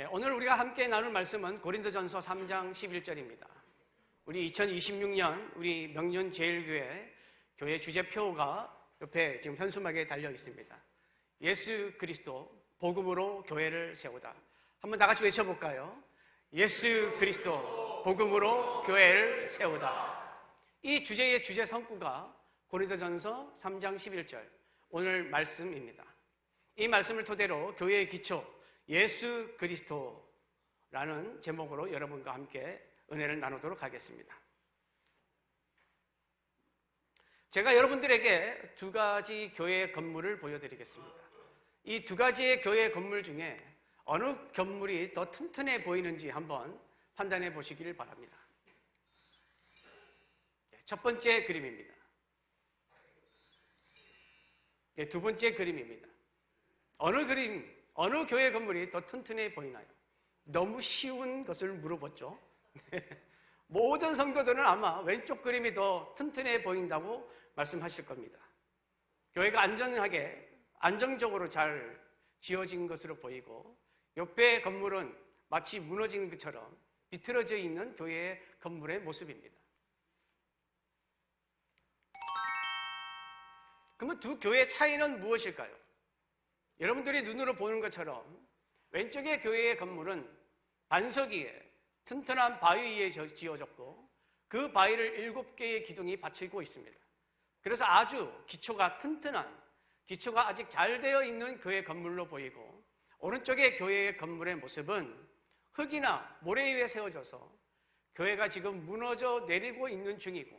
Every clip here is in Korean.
오늘 우리가 함께 나눌 말씀은 고린도전서 3장 11절입니다. 우리 2026년 우리 명륜제일교회 교회 주제표가 옆에 지금 현수막에 달려 있습니다. 예수 그리스도 복음으로 교회를 세우다. 한번 다 같이 외쳐볼까요? 예수 그리스도 복음으로 교회를 세우다. 이 주제의 주제 성구가 고린도전서 3장 11절 오늘 말씀입니다. 이 말씀을 토대로 교회의 기초 예수 그리스도라는 제목으로 여러분과 함께 은혜를 나누도록 하겠습니다. 제가 여러분들에게 두 가지 교회 건물을 보여드리겠습니다. 이 두 가지의 교회 건물 중에 어느 건물이 더 튼튼해 보이는지 한번 판단해 보시기를 바랍니다. 첫 번째 그림입니다. 두 번째 그림입니다. 어느 교회 건물이 더 튼튼해 보이나요? 너무 쉬운 것을 물어봤죠. 모든 성도들은 아마 왼쪽 그림이 더 튼튼해 보인다고 말씀하실 겁니다. 교회가 안정적으로 잘 지어진 것으로 보이고 옆에 건물은 마치 무너진 것처럼 비틀어져 있는 교회의 건물의 모습입니다. 그러면 두 교회의 차이는 무엇일까요? 여러분들이 눈으로 보는 것처럼 왼쪽의 교회의 건물은 반석 위에 튼튼한 바위 위에 지어졌고 그 바위를 7개의 기둥이 받치고 있습니다. 그래서 아주 기초가 튼튼한, 기초가 아직 잘 되어 있는 교회 건물로 보이고 오른쪽의 교회의 건물의 모습은 흙이나 모래 위에 세워져서 교회가 지금 무너져 내리고 있는 중이고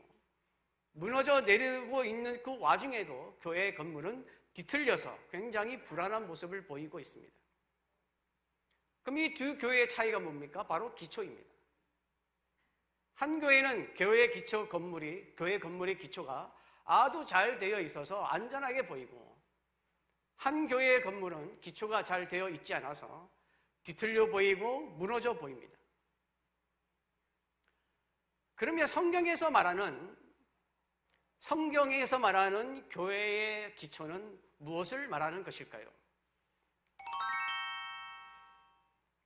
무너져 내리고 있는 그 와중에도 교회의 건물은 뒤틀려서 굉장히 불안한 모습을 보이고 있습니다. 그럼 이 두 교회의 차이가 뭡니까? 바로 기초입니다. 한 교회는 교회 건물의 기초가 아주 잘 되어 있어서 안전하게 보이고 한 교회의 건물은 기초가 잘 되어 있지 않아서 뒤틀려 보이고 무너져 보입니다. 그러면 성경에서 말하는 교회의 기초는 무엇을 말하는 것일까요?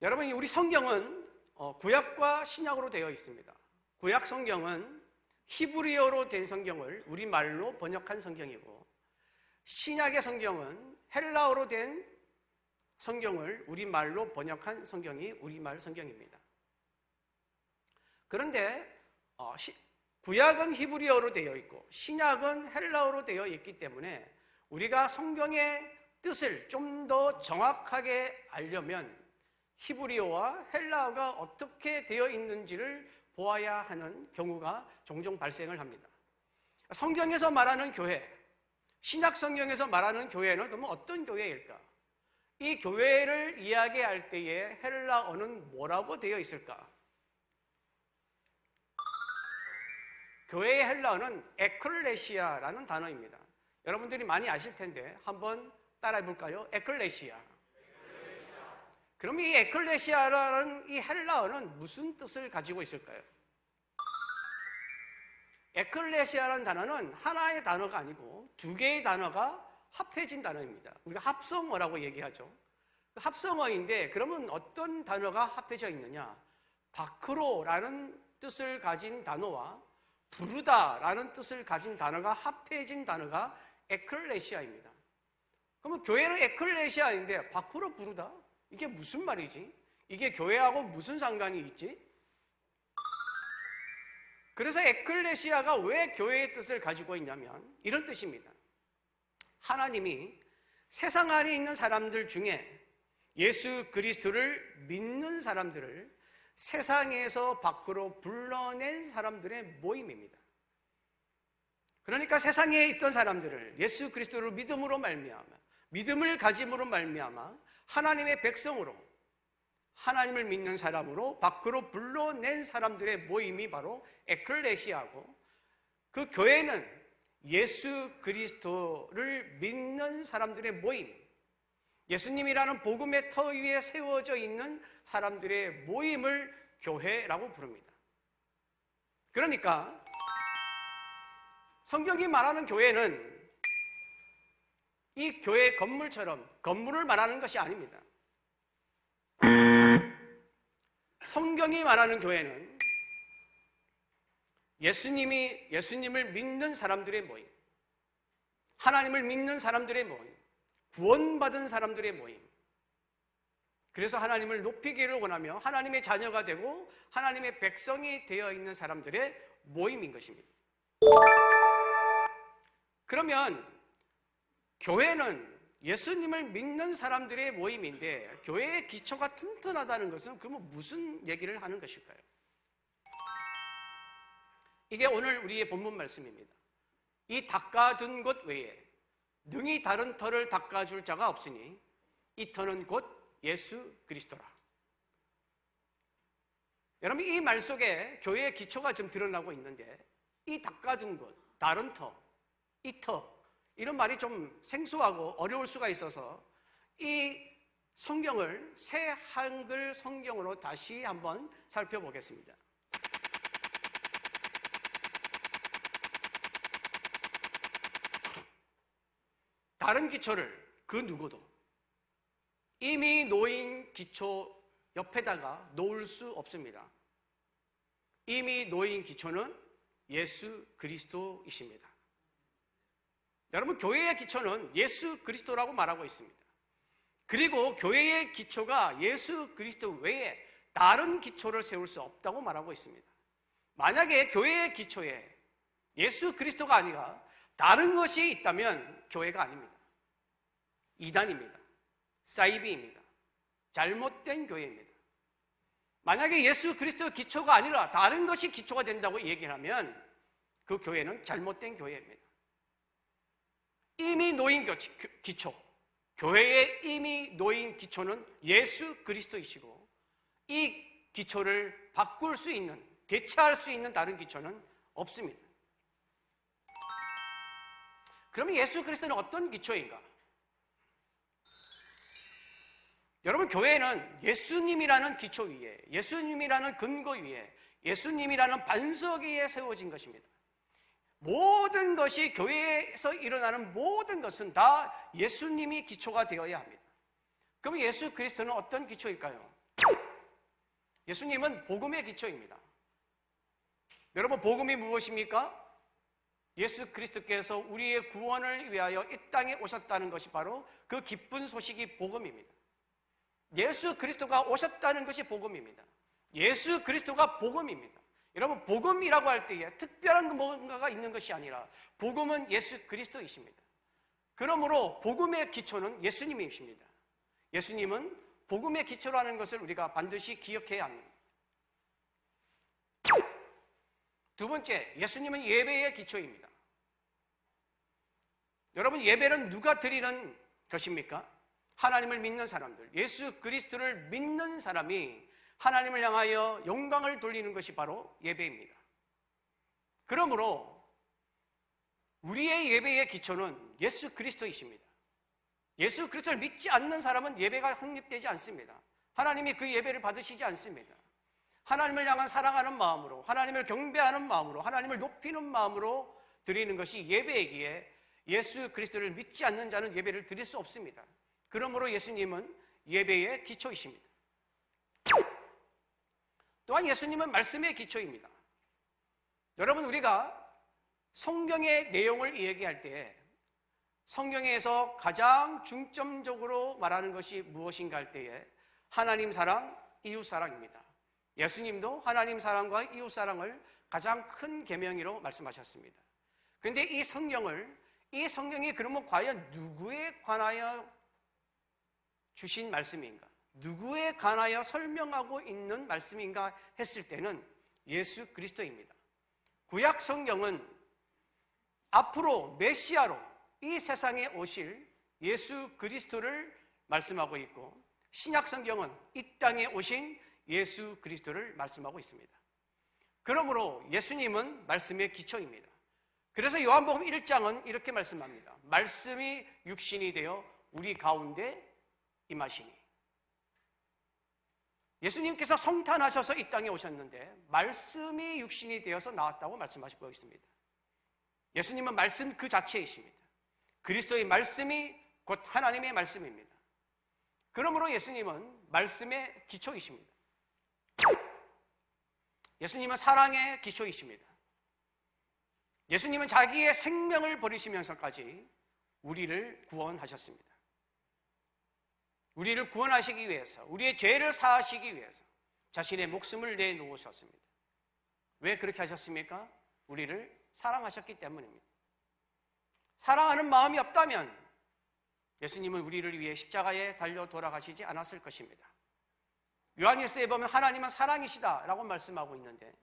여러분, 우리 성경은 구약과 신약으로 되어 있습니다. 구약 성경은 히브리어로 된 성경을 우리말로 번역한 성경이고 신약의 성경은 헬라어로 된 성경을 우리말로 번역한 성경이 우리말 성경입니다. 그런데 구약은 히브리어로 되어 있고 신약은 헬라어로 되어 있기 때문에 우리가 성경의 뜻을 좀 더 정확하게 알려면 히브리어와 헬라어가 어떻게 되어 있는지를 보아야 하는 경우가 종종 발생을 합니다. 성경에서 말하는 교회, 신약 성경에서 말하는 교회는 그러면 어떤 교회일까? 이 교회를 이야기할 때에 헬라어는 뭐라고 되어 있을까? 교회의 헬라어는 에클레시아라는 단어입니다. 여러분들이 많이 아실 텐데 한번 따라해 볼까요? 에클레시아. 그럼 이 에클레시아라는 이 헬라어는 무슨 뜻을 가지고 있을까요? 에클레시아라는 단어는 하나의 단어가 아니고 두 개의 단어가 합해진 단어입니다. 우리가 합성어라고 얘기하죠. 합성어인데 그러면 어떤 단어가 합해져 있느냐? 바크로라는 뜻을 가진 단어와 부르다라는 뜻을 가진 단어가 합해진 단어가 에클레시아입니다. 그러면 교회는 에클레시아인데 바크로 부르다? 이게 무슨 말이지? 이게 교회하고 무슨 상관이 있지? 그래서 에클레시아가 왜 교회의 뜻을 가지고 있냐면 이런 뜻입니다. 하나님이 세상 안에 있는 사람들 중에 예수 그리스도를 믿는 사람들을 세상에서 밖으로 불러낸 사람들의 모임입니다. 그러니까 세상에 있던 사람들을 예수 그리스도를 믿음을 가짐으로 말미암아 하나님의 백성으로 하나님을 믿는 사람으로 밖으로 불러낸 사람들의 모임이 바로 에클레시아고 그 교회는 예수 그리스도를 믿는 사람들의 모임, 예수님이라는 복음의 터 위에 세워져 있는 사람들의 모임을 교회라고 부릅니다. 그러니까 성경이 말하는 교회는 이 교회 건물처럼 건물을 말하는 것이 아닙니다. 성경이 말하는 교회는 예수님을 믿는 사람들의 모임, 하나님을 믿는 사람들의 모임, 구원받은 사람들의 모임. 그래서 하나님을 높이기를 원하며 하나님의 자녀가 되고 하나님의 백성이 되어 있는 사람들의 모임인 것입니다. 그러면 교회는 예수님을 믿는 사람들의 모임인데 교회의 기초가 튼튼하다는 것은 그러면 무슨 얘기를 하는 것일까요? 이게 오늘 우리의 본문 말씀입니다. 이 닦아둔 것 외에 능히 다른 터를 닦아줄 자가 없으니 이 터는 곧 예수 그리스도라. 여러분, 이 말 속에 교회의 기초가 좀 드러나고 있는데 이 닦아둔 것, 다른 터, 이 터, 이런 말이 좀 생소하고 어려울 수가 있어서 이 성경을 새 한글 성경으로 다시 한번 살펴보겠습니다. 다른 기초를 그 누구도 이미 놓인 기초 옆에다가 놓을 수 없습니다. 이미 놓인 기초는 예수 그리스도이십니다. 여러분, 교회의 기초는 예수 그리스도라고 말하고 있습니다. 그리고 교회의 기초가 예수 그리스도 외에 다른 기초를 세울 수 없다고 말하고 있습니다. 만약에 교회의 기초에 예수 그리스도가 아니라 다른 것이 있다면 교회가 아닙니다. 이단입니다. 사이비입니다. 잘못된 교회입니다. 만약에 예수 그리스도 기초가 아니라 다른 것이 기초가 된다고 얘기하면 그 교회는 잘못된 교회입니다. 이미 놓인 기초, 교회에 이미 놓인 기초는 예수 그리스도이시고 이 기초를 바꿀 수 있는, 대체할 수 있는 다른 기초는 없습니다. 그러면 예수 그리스도는 어떤 기초인가? 여러분, 교회는 예수님이라는 기초 위에, 예수님이라는 근거 위에, 예수님이라는 반석 위에 세워진 것입니다. 모든 것이 교회에서 일어나는 모든 것은 다 예수님이 기초가 되어야 합니다. 그럼 예수 그리스도는 어떤 기초일까요? 예수님은 복음의 기초입니다. 여러분, 복음이 무엇입니까? 예수 그리스도께서 우리의 구원을 위하여 이 땅에 오셨다는 것이 바로 그 기쁜 소식이 복음입니다. 예수 그리스도가 오셨다는 것이 복음입니다. 예수 그리스도가 복음입니다. 여러분, 복음이라고 할 때에 특별한 뭔가가 있는 것이 아니라 복음은 예수 그리스도이십니다. 그러므로 복음의 기초는 예수님이십니다. 예수님은 복음의 기초라는 것을 우리가 반드시 기억해야 합니다. 두 번째, 예수님은 예배의 기초입니다. 여러분, 예배는 누가 드리는 것입니까? 하나님을 믿는 사람들, 예수 그리스도를 믿는 사람이 하나님을 향하여 영광을 돌리는 것이 바로 예배입니다. 그러므로 우리의 예배의 기초는 예수 그리스도이십니다. 예수 그리스도를 믿지 않는 사람은 예배가 성립되지 않습니다. 하나님이 그 예배를 받으시지 않습니다. 하나님을 향한 사랑하는 마음으로, 하나님을 경배하는 마음으로, 하나님을 높이는 마음으로 드리는 것이 예배이기에 예수 그리스도를 믿지 않는 자는 예배를 드릴 수 없습니다. 그러므로 예수님은 예배의 기초이십니다. 또한 예수님은 말씀의 기초입니다. 여러분, 우리가 성경의 내용을 얘기할 때 성경에서 가장 중점적으로 말하는 것이 무엇인가 할 때에 하나님 사랑, 이웃 사랑입니다. 예수님도 하나님 사랑과 이웃 사랑을 가장 큰 계명으로 말씀하셨습니다. 그런데 이 성경이 그러면 과연 누구에 관하여 주신 말씀인가? 누구에 관하여 설명하고 있는 말씀인가 했을 때는 예수 그리스도입니다. 구약 성경은 앞으로 메시아로 이 세상에 오실 예수 그리스도를 말씀하고 있고, 신약 성경은 이 땅에 오신 예수 그리스도를 말씀하고 있습니다. 그러므로 예수님은 말씀의 기초입니다. 그래서 요한복음 1장은 이렇게 말씀합니다. 말씀이 육신이 되어 우리 가운데 임하시니. 예수님께서 성탄하셔서 이 땅에 오셨는데 말씀이 육신이 되어서 나왔다고 말씀하시고 있습니다. 예수님은 말씀 그 자체이십니다. 그리스도의 말씀이 곧 하나님의 말씀입니다. 그러므로 예수님은 말씀의 기초이십니다. 예수님은 사랑의 기초이십니다. 예수님은 자기의 생명을 버리시면서까지 우리를 구원하셨습니다. 우리를 구원하시기 위해서, 우리의 죄를 사하시기 위해서 자신의 목숨을 내놓으셨습니다. 왜 그렇게 하셨습니까? 우리를 사랑하셨기 때문입니다. 사랑하는 마음이 없다면 예수님은 우리를 위해 십자가에 달려 돌아가시지 않았을 것입니다. 요한일서에 보면 하나님은 사랑이시다 라고 말씀하고 있는데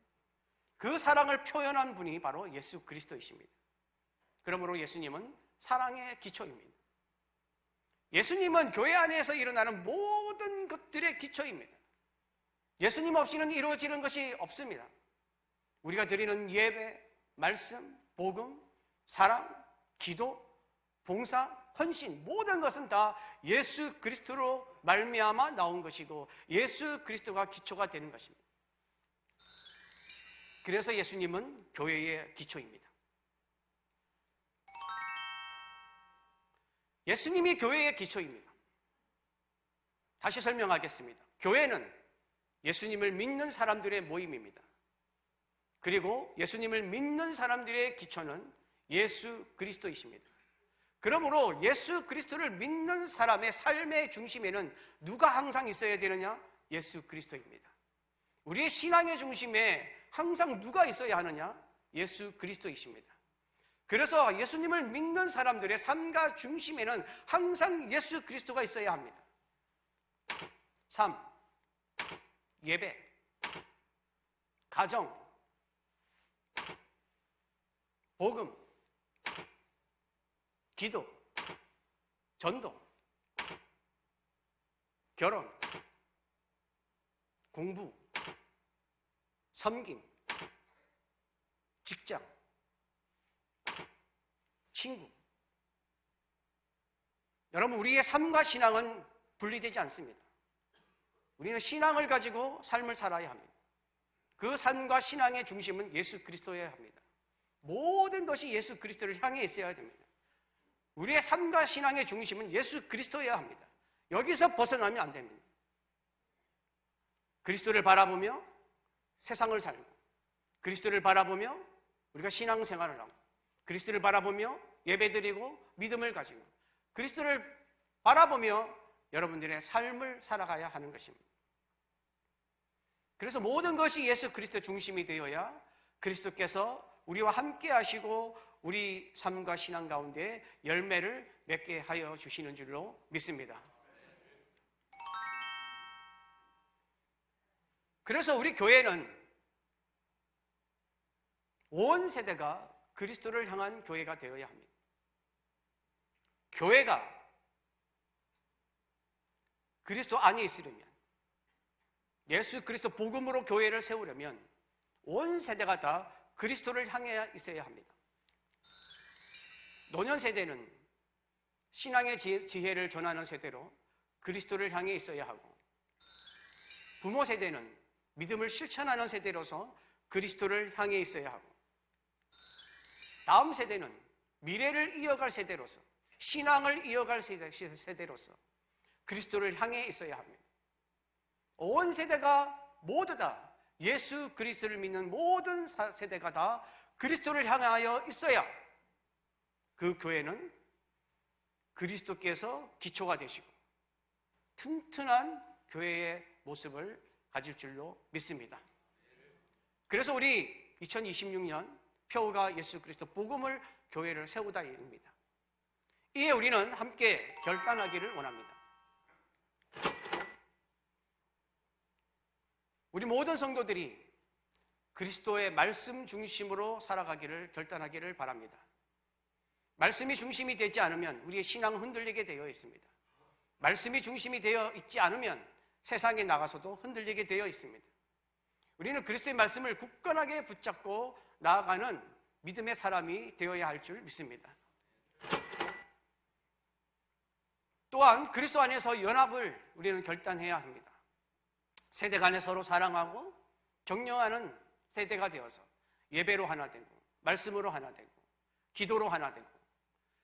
그 사랑을 표현한 분이 바로 예수 그리스도이십니다. 그러므로 예수님은 사랑의 기초입니다. 예수님은 교회 안에서 일어나는 모든 것들의 기초입니다. 예수님 없이는 이루어지는 것이 없습니다. 우리가 드리는 예배, 말씀, 복음, 사랑, 기도, 봉사, 헌신, 모든 것은 다 예수 그리스도로 말미암아 나온 것이고 예수 그리스도가 기초가 되는 것입니다. 그래서 예수님은 교회의 기초입니다. 예수님이 교회의 기초입니다. 다시 설명하겠습니다. 교회는 예수님을 믿는 사람들의 모임입니다. 그리고 예수님을 믿는 사람들의 기초는 예수 그리스도이십니다. 그러므로 예수 그리스도를 믿는 사람의 삶의 중심에는 누가 항상 있어야 되느냐? 예수 그리스도입니다. 우리의 신앙의 중심에 항상 누가 있어야 하느냐? 예수 그리스도이십니다. 그래서 예수님을 믿는 사람들의 삶과 중심에는 항상 예수 그리스도가 있어야 합니다. 삶, 예배, 가정, 복음, 기도, 전도, 결혼, 공부, 섬김, 직장, 친구. 여러분, 우리의 삶과 신앙은 분리되지 않습니다. 우리는 신앙을 가지고 삶을 살아야 합니다. 그 삶과 신앙의 중심은 예수 그리스도여야 합니다. 모든 것이 예수 그리스도를 향해 있어야 됩니다. 우리의 삶과 신앙의 중심은 예수 그리스도여야 합니다. 여기서 벗어나면 안 됩니다. 그리스도를 바라보며 세상을 살고, 그리스도를 바라보며 우리가 신앙생활을 하고, 그리스도를 바라보며 예배드리고 믿음을 가지고, 그리스도를 바라보며 여러분들의 삶을 살아가야 하는 것입니다. 그래서 모든 것이 예수 그리스도 중심이 되어야 그리스도께서 우리와 함께 하시고 우리 삶과 신앙 가운데 열매를 맺게 하여 주시는 줄로 믿습니다. 그래서 우리 교회는 온 세대가 그리스도를 향한 교회가 되어야 합니다. 교회가 그리스도 안에 있으려면, 예수 그리스도 복음으로 교회를 세우려면 온 세대가 다 그리스도를 향해 있어야 합니다. 노년 세대는 신앙의 지혜를 전하는 세대로 그리스도를 향해 있어야 하고, 부모 세대는 믿음을 실천하는 세대로서 그리스도를 향해 있어야 하고, 다음 세대는 미래를 이어갈 세대로서, 신앙을 이어갈 세대로서 그리스도를 향해 있어야 합니다. 온 세대가 모두 다 예수 그리스도를 믿는 모든 세대가 다 그리스도를 향하여 있어야 그 교회는 그리스도께서 기초가 되시고 튼튼한 교회의 모습을 가질 줄로 믿습니다. 그래서 우리 2026년 표가 예수 그리스도 복음을 교회를 세우다입니다. 이에 우리는 함께 결단하기를 원합니다. 우리 모든 성도들이 그리스도의 말씀 중심으로 살아가기를 결단하기를 바랍니다. 말씀이 중심이 되지 않으면 우리의 신앙은 흔들리게 되어 있습니다. 말씀이 중심이 되어 있지 않으면 세상에 나가서도 흔들리게 되어 있습니다. 우리는 그리스도의 말씀을 굳건하게 붙잡고 나아가는 믿음의 사람이 되어야 할 줄 믿습니다. 또한 그리스도 안에서 연합을 우리는 결단해야 합니다. 세대 간에 서로 사랑하고 격려하는 세대가 되어서 예배로 하나 되고, 말씀으로 하나 되고, 기도로 하나 되고,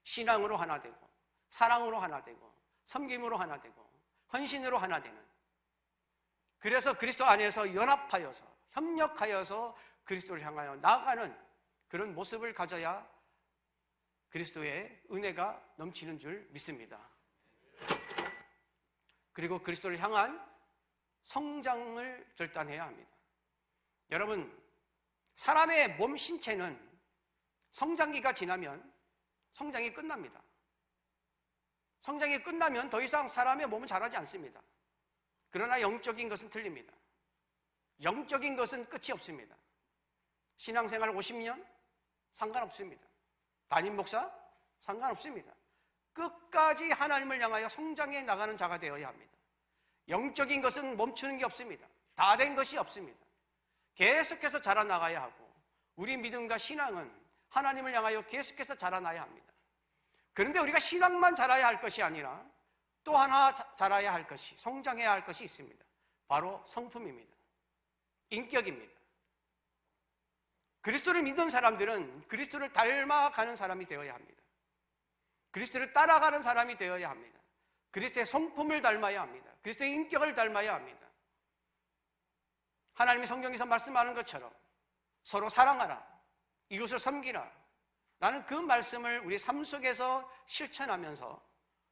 신앙으로 하나 되고, 사랑으로 하나 되고, 섬김으로 하나 되고, 헌신으로 하나 되는 그래서 그리스도 안에서 연합하여서 협력하여서 그리스도를 향하여 나아가는 그런 모습을 가져야 그리스도의 은혜가 넘치는 줄 믿습니다. 그리고 그리스도를 향한 성장을 결단해야 합니다. 여러분, 사람의 몸 신체는 성장기가 지나면 성장이 끝납니다. 성장이 끝나면 더 이상 사람의 몸은 자라지 않습니다. 그러나 영적인 것은 틀립니다. 영적인 것은 끝이 없습니다. 신앙생활 50년? 상관없습니다. 담임 목사? 상관없습니다. 끝까지 하나님을 향하여 성장해 나가는 자가 되어야 합니다. 영적인 것은 멈추는 게 없습니다. 다 된 것이 없습니다. 계속해서 자라나가야 하고 우리 믿음과 신앙은 하나님을 향하여 계속해서 자라나야 합니다. 그런데 우리가 신앙만 자라야 할 것이 아니라 또 하나 자라야 할 것이, 성장해야 할 것이 있습니다. 바로 성품입니다. 인격입니다. 그리스도를 믿는 사람들은 그리스도를 닮아가는 사람이 되어야 합니다. 그리스도를 따라가는 사람이 되어야 합니다. 그리스도의 성품을 닮아야 합니다. 그리스도의 인격을 닮아야 합니다. 하나님이 성경에서 말씀하는 것처럼 서로 사랑하라, 이웃을 섬기라. 나는 그 말씀을 우리 삶 속에서 실천하면서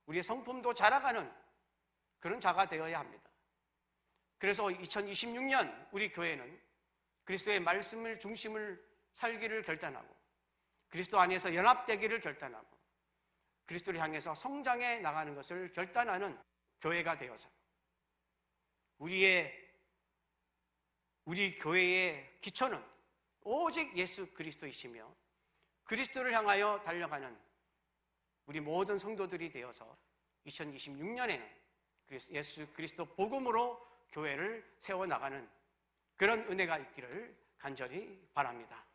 우리의 성품도 자라가는 그런 자가 되어야 합니다. 그래서 2026년 우리 교회는 그리스도의 말씀을 중심을 살기를 결단하고 그리스도 안에서 연합되기를 결단하고 그리스도를 향해서 성장해 나가는 것을 결단하는 교회가 되어서 우리 교회의 기초는 오직 예수 그리스도이시며 그리스도를 향하여 달려가는 우리 모든 성도들이 되어서 2026년에는 예수 그리스도 복음으로 교회를 세워나가는 그런 은혜가 있기를 간절히 바랍니다.